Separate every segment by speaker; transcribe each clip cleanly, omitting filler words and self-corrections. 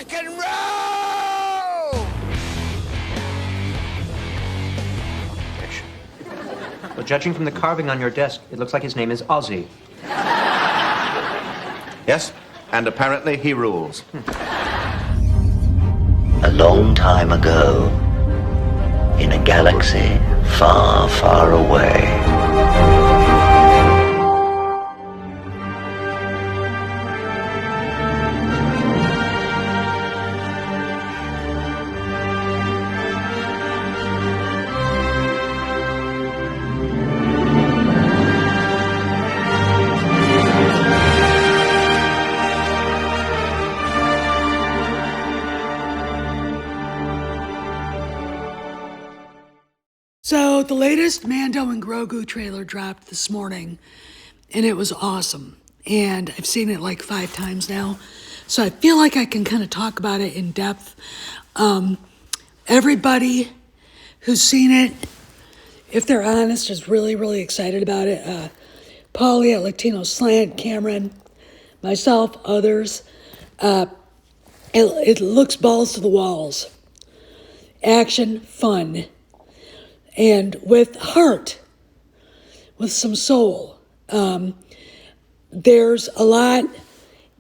Speaker 1: rock and roll!
Speaker 2: Well, judging from the carving on your desk, it looks like his name is Ozzy.
Speaker 3: Yes, and apparently he rules.
Speaker 4: A long time ago, in a galaxy far, far away.
Speaker 5: So the latest Mando and Grogu trailer dropped this morning, and it was awesome. And I've seen it like 5 times now, so I feel like I can kind of talk about it in depth. Everybody who's seen it, if they're honest, is really, really excited about it. Paulie at Latino Slant, Cameron, myself, others. It looks balls to the walls. Action, fun. And with heart, with some soul. There's a lot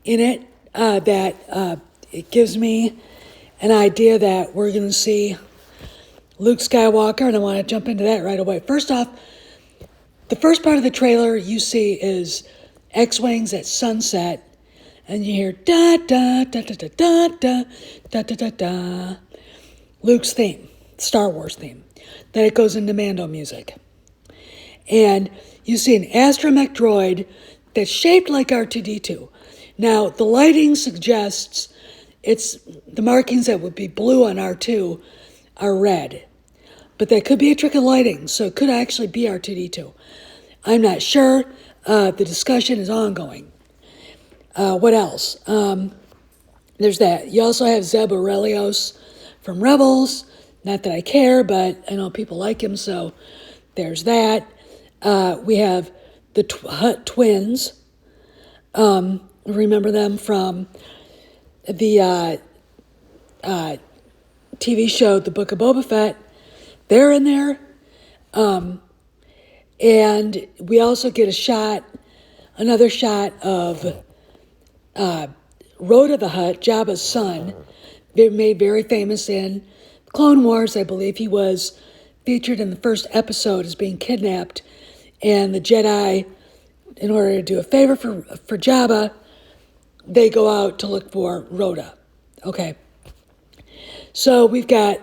Speaker 5: in it that it gives me an idea that we're going to see Luke Skywalker, and I want to jump into that right away. First off, the first part of the trailer you see is X-Wings at sunset, and you hear da-da-da-da-da-da-da-da-da-da. Luke's theme, Star Wars theme. Then it goes into Mando music. And you see an astromech droid that's shaped like R2-D2. Now, the lighting suggests the markings that would be blue on R2 are red. But that could be a trick of lighting, so it could actually be R2-D2. I'm not sure. The discussion is ongoing. What else? There's that. You also have Zeb Orrelios from Rebels. Not that I care, but I know people like him, so there's that. We have the Hutt twins. Remember them from the TV show, The Book of Boba Fett. They're in there. And we also get another shot of Rhoda the Hutt, Jabba's son, made very famous in Clone Wars. I believe he was featured in the first episode as being kidnapped, and the Jedi, in order to do a favor for Jabba, they go out to look for Rhoda. Okay. So we've got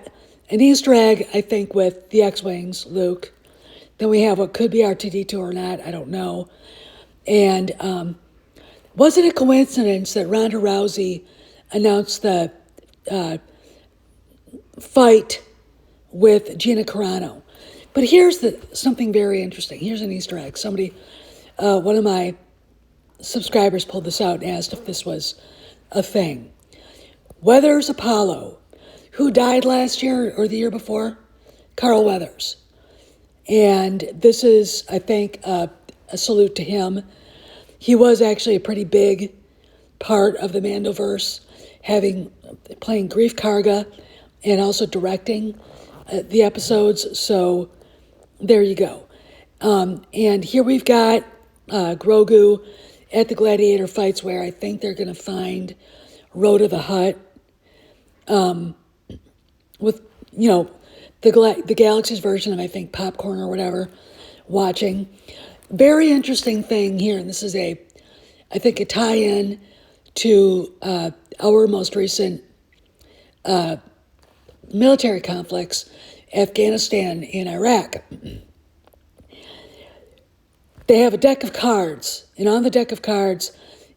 Speaker 5: an Easter egg, I think, with the X-Wings, Luke. Then we have what could be R2-D2 or not, I don't know. And was it a coincidence that Ronda Rousey announced the fight with Gina Carano? But here's something very interesting. Here's an Easter egg. Somebody, one of my subscribers pulled this out and asked if this was a thing. Weathers Apollo, who died last year or the year before? Carl Weathers. And this is, I think, a salute to him. He was actually a pretty big part of the Mandoverse, playing Grief Karga and also directing the episodes. So there you go. And here we've got Grogu at the gladiator fights, where I think they're going to find Rhoda the Hutt with, the Galaxy's version of, I think, Popcorn or whatever, watching. Very interesting thing here, and this is I think a tie-in to our most recent military conflicts, Afghanistan and Iraq. They have a deck of cards, and on the deck of cards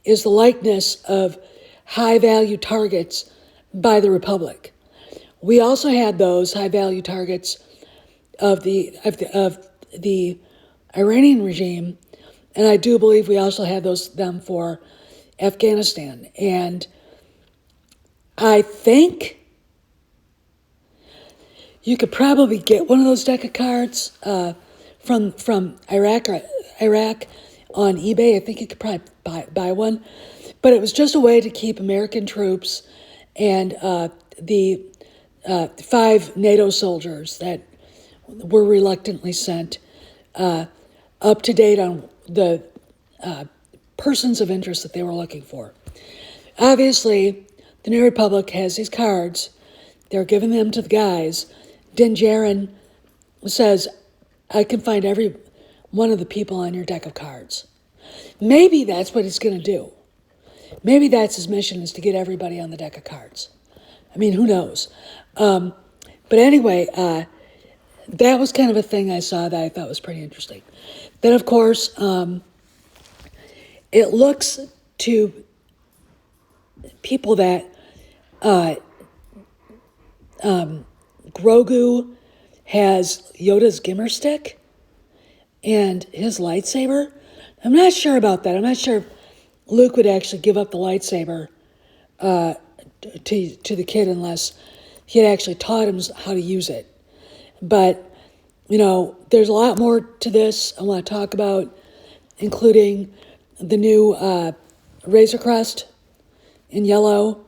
Speaker 5: is the likeness of high-value targets by the Republic. We also had those high-value targets of the Iranian regime, and I do believe we also had them for Afghanistan. And I think you could probably get one of those deck of cards from Iraq on eBay. I think you could probably buy one. But it was just a way to keep American troops and the 5 NATO soldiers that were reluctantly sent up to date on the persons of interest that they were looking for. Obviously, the New Republic has these cards. They're giving them to the guys. Din Djarin says, I can find every one of the people on your deck of cards. Maybe that's what he's going to do. Maybe that's his mission, is to get everybody on the deck of cards. I mean, who knows? But anyway, that was kind of a thing I saw that I thought was pretty interesting. Then, of course, it looks to people that Grogu has Yoda's Gimmer stick and his lightsaber. I'm not sure about that. I'm not sure if Luke would actually give up the lightsaber to the kid unless he had actually taught him how to use it. But, you know, there's a lot more to this I want to talk about, including the new Razor Crest in yellow.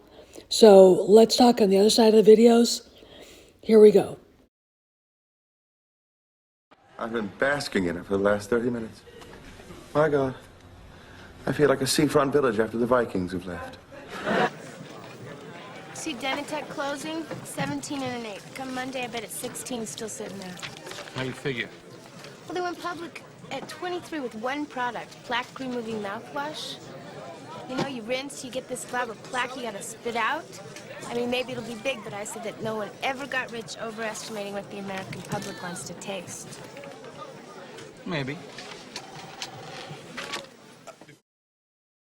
Speaker 5: So let's talk on the other side of the videos. Here we go.
Speaker 6: I've been basking in it for the last 30 minutes. My God, I feel like a seafront village after the Vikings have left.
Speaker 7: See Denatech closing? 17 and an 8. Come Monday, I bet it's 16 still sitting there.
Speaker 1: How you figure?
Speaker 7: Well, they went public at 23 with one product, plaque removing mouthwash. You know, you rinse, you get this glob of plaque you gotta spit out. I mean, maybe it'll be big, but I said that no one ever got rich overestimating what the American public wants to taste.
Speaker 1: Maybe.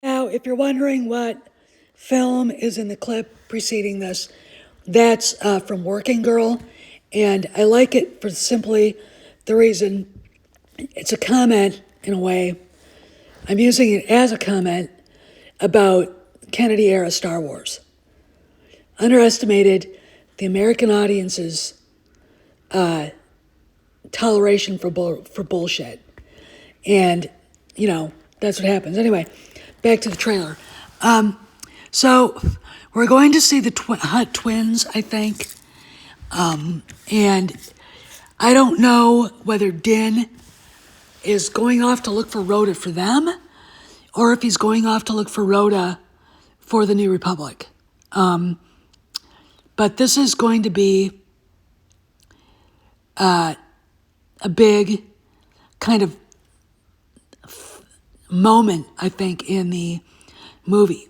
Speaker 5: Now, if you're wondering what film is in the clip preceding this, that's from Working Girl, and I like it for simply the reason it's a comment, in a way. I'm using it as a comment about Kennedy-era Star Wars. Underestimated the American audience's toleration for bullshit. And, you know, that's what happens. Anyway, back to the trailer. So we're going to see the Hutt twins, I think. And I don't know whether Din is going off to look for Rhoda for them, or if he's going off to look for Rhoda for the New Republic. But this is going to be a big kind of moment, I think, in the movie.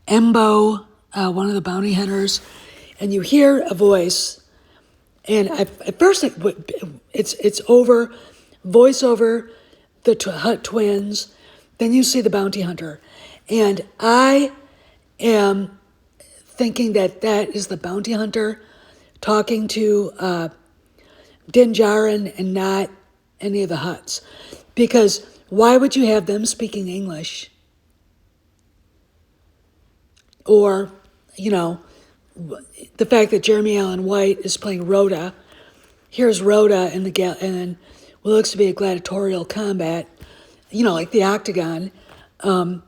Speaker 5: Embo, one of the bounty hunters, and you hear a voice, and at first it's over, voice over the Hutt twins, then you see the bounty hunter, and I am thinking that is the bounty hunter talking to Din Djarin and not any of the Hutts, because why would you have them speaking English? Or, you know, the fact that Jeremy Allen White is playing Rhoda. Here's Rhoda in and what looks to be a gladiatorial combat, you know, like the Octagon. I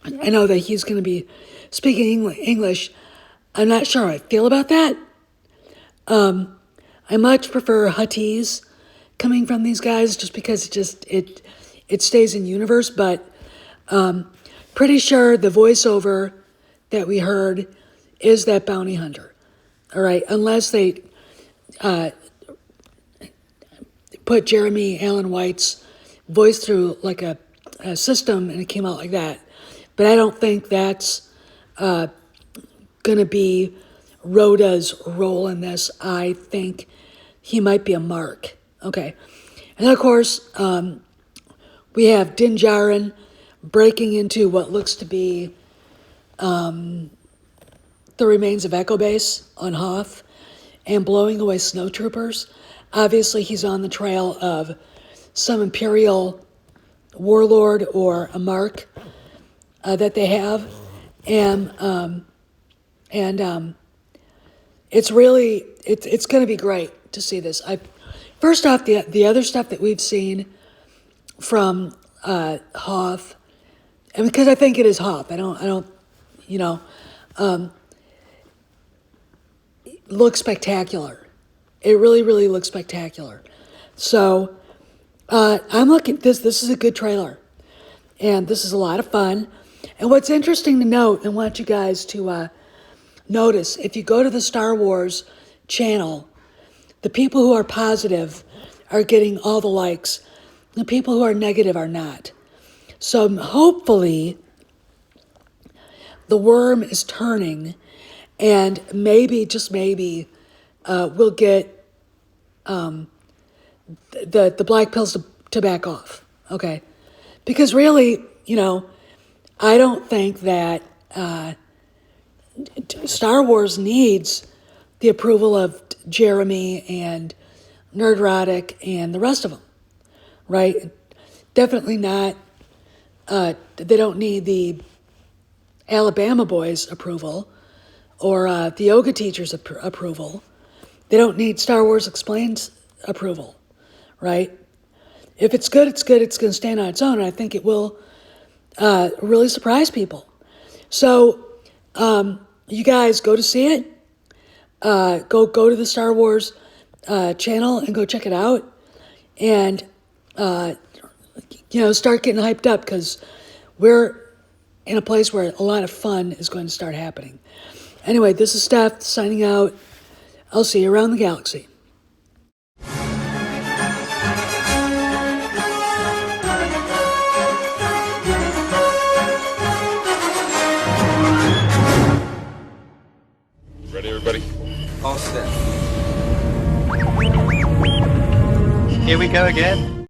Speaker 5: know that he's going to be speaking English. I'm not sure how I feel about that. I much prefer Huttese coming from these guys, just because it stays in universe. But pretty sure the voiceover that we heard is that bounty hunter. All right, unless they put Jeremy Allen White's voice through like a system and it came out like that. But I don't think that's going to be Rhoda's role in this. I think he might be a mark. Okay. And of course, we have Din Djarin breaking into what looks to be the remains of Echo Base on Hoth and blowing away snowtroopers. Obviously, he's on the trail of some Imperial warlord or a mark that they have. And it's really, it's going to be great to see this. First off, the other stuff that we've seen from Hoth, and because I think it is Hoth, I don't, you know, looks spectacular. It really, really looks spectacular. So I'm looking. This is a good trailer, and this is a lot of fun. And what's interesting to note, and I want you guys to notice, if you go to the Star Wars channel, the people who are positive are getting all the likes. The people who are negative are not. So hopefully the worm is turning, and maybe, just maybe, we'll get the black pills to back off, okay? Because really, I don't think that Star Wars needs the approval of Jeremy and Nerdrotic and the rest of them, right? Definitely not. They don't need the Alabama boys' approval or the yoga teachers' approval. They don't need Star Wars Explained's approval, right? If it's good, it's good. It's going to stand on its own, and I think it will really surprise people. So you guys go to see it. Go to the Star Wars channel and go check it out, and start getting hyped up, because we're in a place where a lot of fun is going to start happening. Anyway, this is Steph signing out. I'll see you around the galaxy.
Speaker 8: Ready, everybody?
Speaker 1: All set.
Speaker 2: Here we go again.